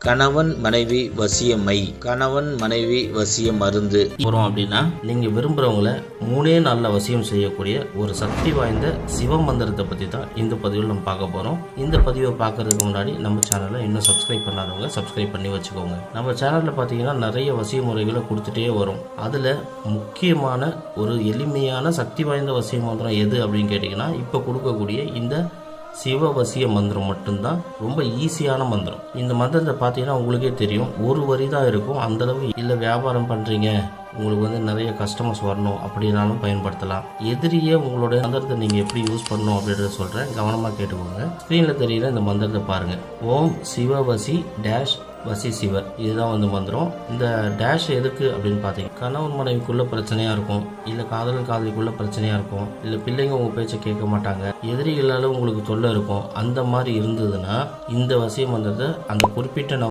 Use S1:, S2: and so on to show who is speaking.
S1: கணவன் மனைவி வசியமை, கணவன் மனைவி வசிய மருந்து
S2: வரும் அப்படின்னா நீங்க விரும்புறவங்கள 3 நாள்ல வசியம் செய்யக்கூடிய ஒரு சக்தி வாய்ந்த சிவ மந்திரத்தை பத்தி தான் இந்த பதிவில் நம்ம பார்க்க போறோம். இந்த பதிவை பார்க்கறதுக்கு முன்னாடி நம்ம சேனலை இன்னும் சப்ஸ்கிரைப் பண்ணாதவங்க சப்ஸ்கிரைப் பண்ணி வச்சுக்கோங்க. நம்ம சேனல்ல பாத்தீங்கன்னா நிறைய வசிய முறைகளை கொடுத்துட்டே வரும். அதுல முக்கியமான ஒரு எளிமையான சக்தி வாய்ந்த வசிய மந்திரம் எது அப்படின்னு கேட்டீங்கன்னா இப்ப கொடுக்கக்கூடிய இந்த சிவவசிய மந்திரம் மட்டும்தான் ரொம்ப ஈஸியான மந்திரம். இந்த மந்திரத்தை பார்த்தீங்கன்னா உங்களுக்கே தெரியும், ஒரு வரி தான் இருக்கும். அந்தளவு இல்லை வியாபாரம் பண்ணுறீங்க, உங்களுக்கு நிறைய கஸ்டமர்ஸ் வரணும் அப்படின்னாலும் பயன்படுத்தலாம். எதிரியே உங்களோட மந்திரத்தை நீங்கள் எப்படி யூஸ் பண்ணணும் அப்படின்றத சொல்கிறேன், கவனமாக கேட்டுக்கோங்க. ஸ்க்ரீனில் தெரியுற இந்த மந்திரத்தை பாருங்கள். ஓம் சிவவசி டேஷ் வசி சிவர், இதுதான் மந்திரம். இந்த டேஷ் எதுக்கு அப்படின்னு பார்த்தீங்கன்னா கணவன் மனைவிக்குள்ள பிரச்சனையாக இருக்கும், இல்லை காதலன் காதலிக்குள்ள பிரச்சனையாக இருக்கும், இல்லை பிள்ளைங்க உங்கள் பேச்சை கேட்க மாட்டாங்க, எதிரிகளால் உங்களுக்கு தொல்லை இருக்கும். அந்த மாதிரி இருந்ததுன்னா இந்த வசிய மந்திரத்தை அந்த குறிப்பிட்ட